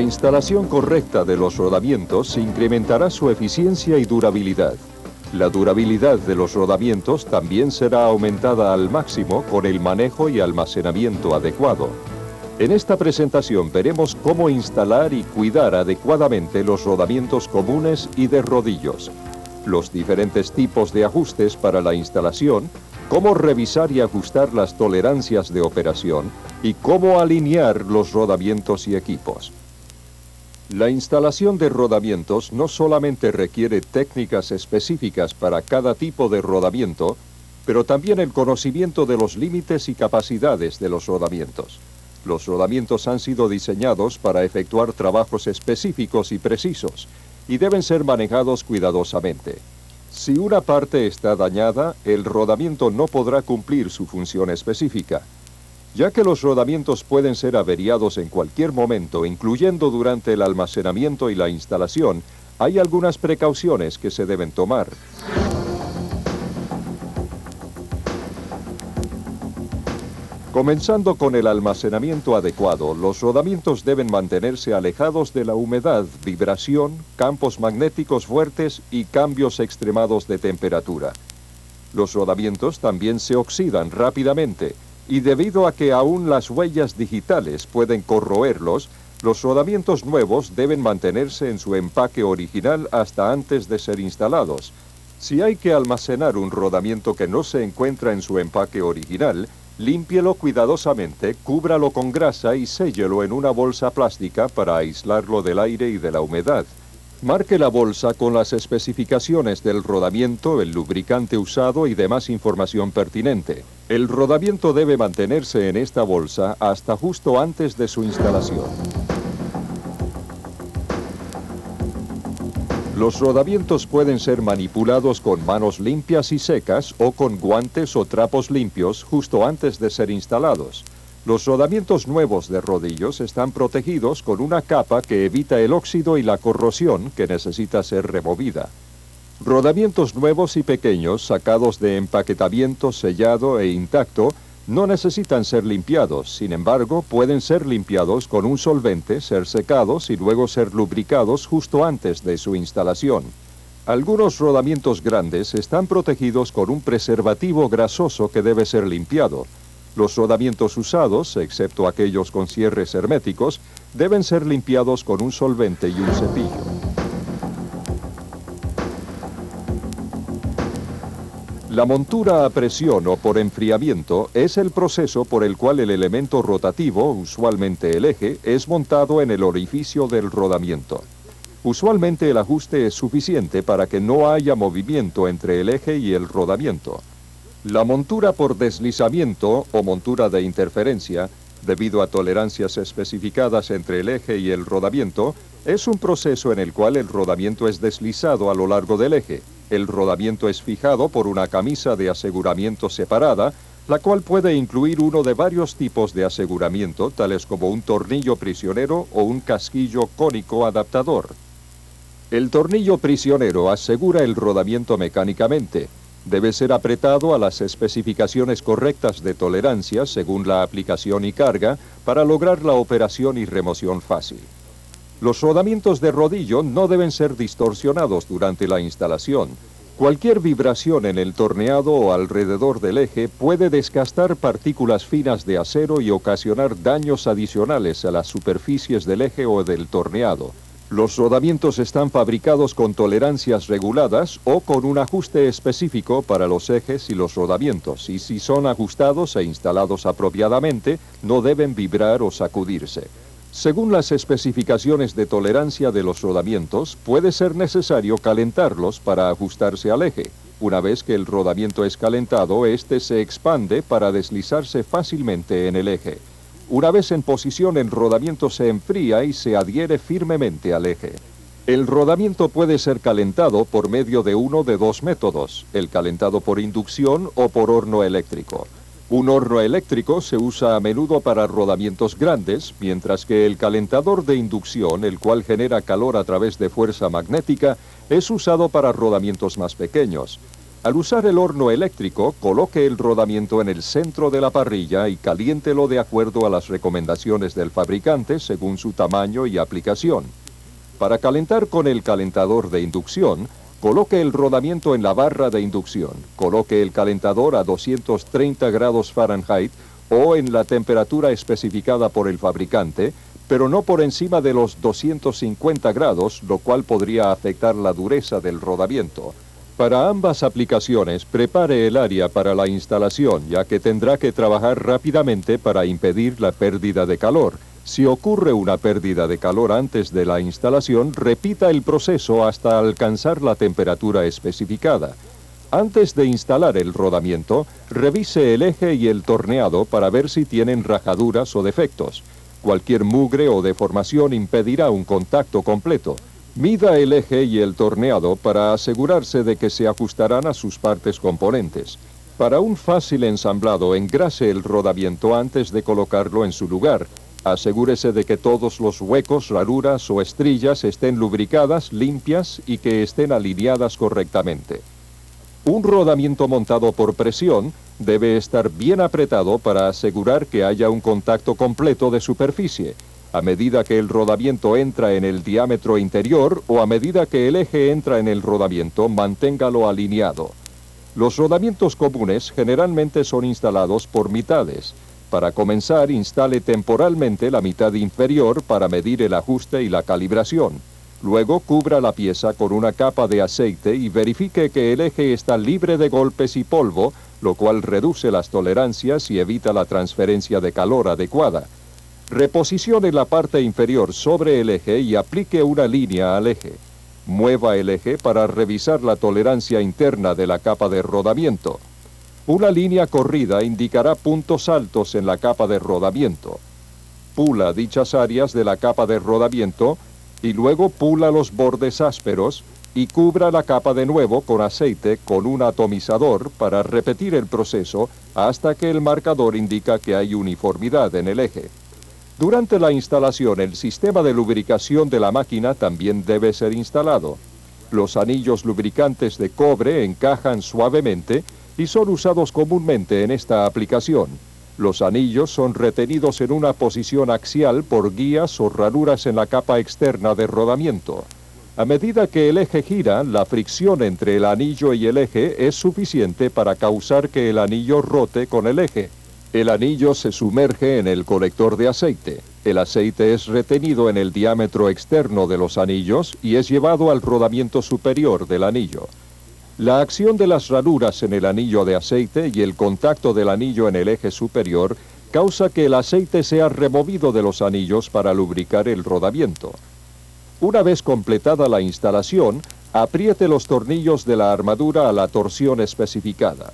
La instalación correcta de los rodamientos incrementará su eficiencia y durabilidad. La durabilidad de los rodamientos también será aumentada al máximo con el manejo y almacenamiento adecuado. En esta presentación veremos cómo instalar y cuidar adecuadamente los rodamientos comunes y de rodillos, los diferentes tipos de ajustes para la instalación, cómo revisar y ajustar las tolerancias de operación y cómo alinear los rodamientos y equipos. La instalación de rodamientos no solamente requiere técnicas específicas para cada tipo de rodamiento, pero también el conocimiento de los límites y capacidades de los rodamientos. Los rodamientos han sido diseñados para efectuar trabajos específicos y precisos, y deben ser manejados cuidadosamente. Si una parte está dañada, el rodamiento no podrá cumplir su función específica. Ya que los rodamientos pueden ser averiados en cualquier momento, incluyendo durante el almacenamiento y la instalación, hay algunas precauciones que se deben tomar. Comenzando con el almacenamiento adecuado, los rodamientos deben mantenerse alejados de la humedad, vibración, campos magnéticos fuertes y cambios extremados de temperatura. Los rodamientos también se oxidan rápidamente, y debido a que aún las huellas digitales pueden corroerlos, los rodamientos nuevos deben mantenerse en su empaque original hasta antes de ser instalados. Si hay que almacenar un rodamiento que no se encuentra en su empaque original, límpielo cuidadosamente, cúbralo con grasa y séllelo en una bolsa plástica para aislarlo del aire y de la humedad. Marque la bolsa con las especificaciones del rodamiento, el lubricante usado y demás información pertinente. El rodamiento debe mantenerse en esta bolsa hasta justo antes de su instalación. Los rodamientos pueden ser manipulados con manos limpias y secas o con guantes o trapos limpios justo antes de ser instalados. Los rodamientos nuevos de rodillos están protegidos con una capa que evita el óxido y la corrosión que necesita ser removida. Rodamientos nuevos y pequeños sacados de empaquetamiento sellado e intacto no necesitan ser limpiados, sin embargo pueden ser limpiados con un solvente, ser secados y luego ser lubricados justo antes de su instalación. Algunos rodamientos grandes están protegidos con un preservativo grasoso que debe ser limpiado. Los rodamientos usados, excepto aquellos con cierres herméticos, deben ser limpiados con un solvente y un cepillo. La montura a presión o por enfriamiento es el proceso por el cual el elemento rotativo, usualmente el eje, es montado en el orificio del rodamiento. Usualmente el ajuste es suficiente para que no haya movimiento entre el eje y el rodamiento. La montura por deslizamiento o montura de interferencia, debido a tolerancias especificadas entre el eje y el rodamiento, es un proceso en el cual el rodamiento es deslizado a lo largo del eje. El rodamiento es fijado por una camisa de aseguramiento separada, la cual puede incluir uno de varios tipos de aseguramiento, tales como un tornillo prisionero o un casquillo cónico adaptador. El tornillo prisionero asegura el rodamiento mecánicamente. Debe ser apretado a las especificaciones correctas de tolerancia según la aplicación y carga para lograr la operación y remoción fácil. Los rodamientos de rodillo no deben ser distorsionados durante la instalación. Cualquier vibración en el torneado o alrededor del eje puede desgastar partículas finas de acero y ocasionar daños adicionales a las superficies del eje o del torneado. Los rodamientos están fabricados con tolerancias reguladas o con un ajuste específico para los ejes y los rodamientos, y si son ajustados e instalados apropiadamente, no deben vibrar o sacudirse. Según las especificaciones de tolerancia de los rodamientos, puede ser necesario calentarlos para ajustarse al eje. Una vez que el rodamiento es calentado, este se expande para deslizarse fácilmente en el eje. Una vez en posición, el rodamiento se enfría y se adhiere firmemente al eje. El rodamiento puede ser calentado por medio de uno de dos métodos, el calentado por inducción o por horno eléctrico. Un horno eléctrico se usa a menudo para rodamientos grandes, mientras que el calentador de inducción, el cual genera calor a través de fuerza magnética, es usado para rodamientos más pequeños. Al usar el horno eléctrico, coloque el rodamiento en el centro de la parrilla y caliéntelo de acuerdo a las recomendaciones del fabricante según su tamaño y aplicación. Para calentar con el calentador de inducción, coloque el rodamiento en la barra de inducción, coloque el calentador a 230 grados Fahrenheit o en la temperatura especificada por el fabricante, pero no por encima de los 250 grados, lo cual podría afectar la dureza del rodamiento. Para ambas aplicaciones, prepare el área para la instalación, ya que tendrá que trabajar rápidamente para impedir la pérdida de calor. Si ocurre una pérdida de calor antes de la instalación, repita el proceso hasta alcanzar la temperatura especificada. Antes de instalar el rodamiento, revise el eje y el torneado para ver si tienen rajaduras o defectos. Cualquier mugre o deformación impedirá un contacto completo. Mida el eje y el torneado para asegurarse de que se ajustarán a sus partes componentes. Para un fácil ensamblado, engrase el rodamiento antes de colocarlo en su lugar. Asegúrese de que todos los huecos, ranuras o estrillas estén lubricadas, limpias y que estén alineadas correctamente. Un rodamiento montado por presión debe estar bien apretado para asegurar que haya un contacto completo de superficie. A medida que el rodamiento entra en el diámetro interior o a medida que el eje entra en el rodamiento, manténgalo alineado. Los rodamientos comunes generalmente son instalados por mitades. Para comenzar, instale temporalmente la mitad inferior para medir el ajuste y la calibración. Luego, cubra la pieza con una capa de aceite y verifique que el eje está libre de golpes y polvo, lo cual reduce las tolerancias y evita la transferencia de calor adecuada. Reposicione la parte inferior sobre el eje y aplique una línea al eje. Mueva el eje para revisar la tolerancia interna de la capa de rodamiento. Una línea corrida indicará puntos altos en la capa de rodamiento. Pula dichas áreas de la capa de rodamiento y luego pula los bordes ásperos y cubra la capa de nuevo con aceite con un atomizador para repetir el proceso hasta que el marcador indica que hay uniformidad en el eje. Durante la instalación, el sistema de lubricación de la máquina también debe ser instalado. Los anillos lubricantes de cobre encajan suavemente y son usados comúnmente en esta aplicación. Los anillos son retenidos en una posición axial por guías o ranuras en la capa externa de rodamiento. A medida que el eje gira, la fricción entre el anillo y el eje es suficiente para causar que el anillo rote con el eje. El anillo se sumerge en el colector de aceite. El aceite es retenido en el diámetro externo de los anillos y es llevado al rodamiento superior del anillo. La acción de las ranuras en el anillo de aceite y el contacto del anillo en el eje superior causa que el aceite sea removido de los anillos para lubricar el rodamiento. Una vez completada la instalación, apriete los tornillos de la armadura a la torsión especificada.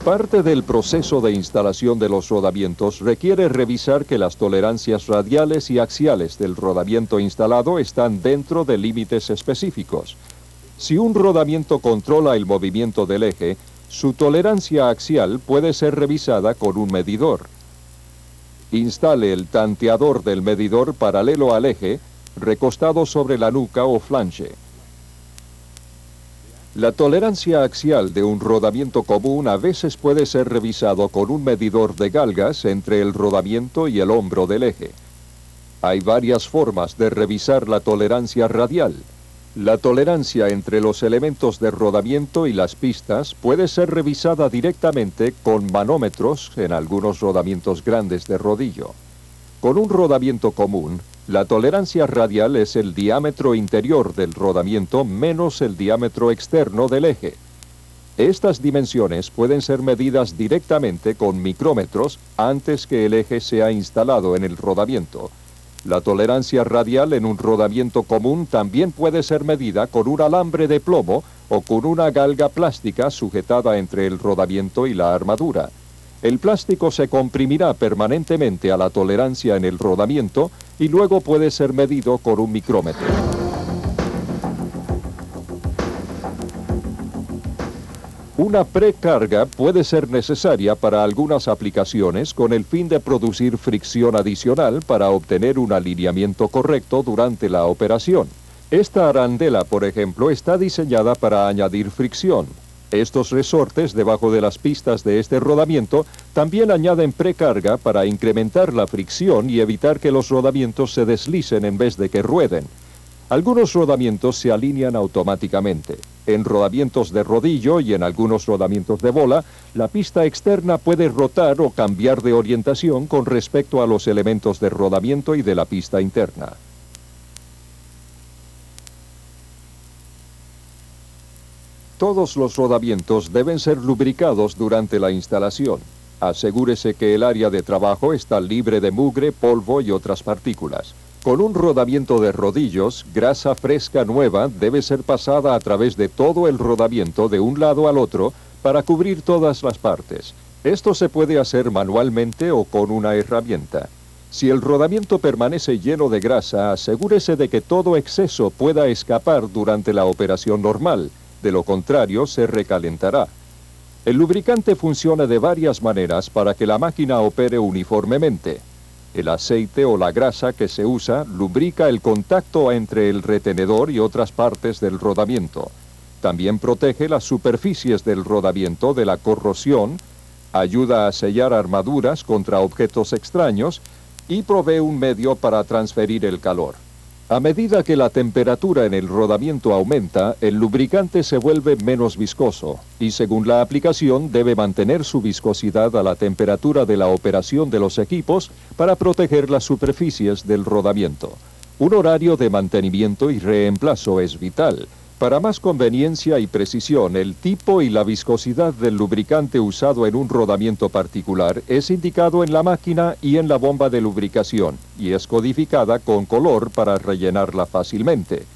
Parte del proceso de instalación de los rodamientos requiere revisar que las tolerancias radiales y axiales del rodamiento instalado están dentro de límites específicos. Si un rodamiento controla el movimiento del eje, su tolerancia axial puede ser revisada con un medidor. Instale el tanteador del medidor paralelo al eje, recostado sobre la nuca o flanche. La tolerancia axial de un rodamiento común a veces puede ser revisado con un medidor de galgas entre el rodamiento y el hombro del eje. Hay varias formas de revisar la tolerancia radial. La tolerancia entre los elementos de rodamiento y las pistas puede ser revisada directamente con manómetros en algunos rodamientos grandes de rodillo. Con un rodamiento común, la tolerancia radial es el diámetro interior del rodamiento menos el diámetro externo del eje. Estas dimensiones pueden ser medidas directamente con micrómetros antes que el eje sea instalado en el rodamiento. La tolerancia radial en un rodamiento común también puede ser medida con un alambre de plomo o con una galga plástica sujetada entre el rodamiento y la armadura. El plástico se comprimirá permanentemente a la tolerancia en el rodamiento y luego puede ser medido con un micrómetro. Una precarga puede ser necesaria para algunas aplicaciones con el fin de producir fricción adicional para obtener un alineamiento correcto durante la operación. Esta arandela, por ejemplo, está diseñada para añadir fricción. Estos resortes debajo de las pistas de este rodamiento también añaden precarga para incrementar la fricción y evitar que los rodamientos se deslicen en vez de que rueden. Algunos rodamientos se alinean automáticamente. En rodamientos de rodillo y en algunos rodamientos de bola, la pista externa puede rotar o cambiar de orientación con respecto a los elementos de rodamiento y de la pista interna. Todos los rodamientos deben ser lubricados durante la instalación. Asegúrese que el área de trabajo está libre de mugre, polvo y otras partículas. Con un rodamiento de rodillos, grasa fresca nueva debe ser pasada a través de todo el rodamiento de un lado al otro para cubrir todas las partes. Esto se puede hacer manualmente o con una herramienta. Si el rodamiento permanece lleno de grasa, asegúrese de que todo exceso pueda escapar durante la operación normal. De lo contrario, se recalentará. El lubricante funciona de varias maneras para que la máquina opere uniformemente. El aceite o la grasa que se usa lubrica el contacto entre el retenedor y otras partes del rodamiento. También protege las superficies del rodamiento de la corrosión, ayuda a sellar armaduras contra objetos extraños y provee un medio para transferir el calor. A medida que la temperatura en el rodamiento aumenta, el lubricante se vuelve menos viscoso y según la aplicación debe mantener su viscosidad a la temperatura de la operación de los equipos para proteger las superficies del rodamiento. Un horario de mantenimiento y reemplazo es vital. Para más conveniencia y precisión, el tipo y la viscosidad del lubricante usado en un rodamiento particular es indicado en la máquina y en la bomba de lubricación, y es codificada con color para rellenarla fácilmente.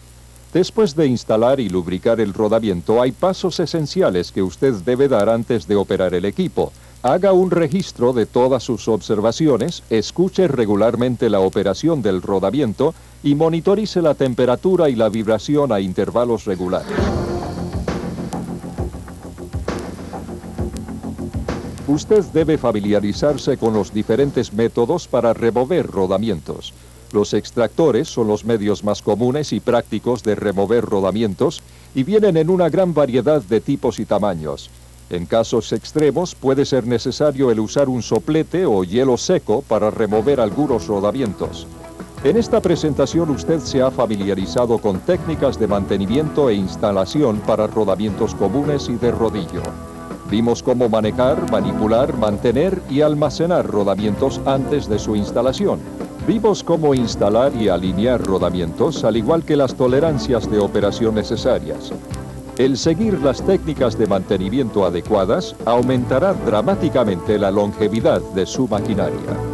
Después de instalar y lubricar el rodamiento, hay pasos esenciales que usted debe dar antes de operar el equipo. Haga un registro de todas sus observaciones, escuche regularmente la operación del rodamiento y monitorice la temperatura y la vibración a intervalos regulares. Usted debe familiarizarse con los diferentes métodos para remover rodamientos. Los extractores son los medios más comunes y prácticos de remover rodamientos y vienen en una gran variedad de tipos y tamaños. En casos extremos puede ser necesario el usar un soplete o hielo seco para remover algunos rodamientos. En esta presentación usted se ha familiarizado con técnicas de mantenimiento e instalación para rodamientos comunes y de rodillo. Vimos cómo manejar, manipular, mantener y almacenar rodamientos antes de su instalación. Vimos cómo instalar y alinear rodamientos, al igual que las tolerancias de operación necesarias. El seguir las técnicas de mantenimiento adecuadas aumentará dramáticamente la longevidad de su maquinaria.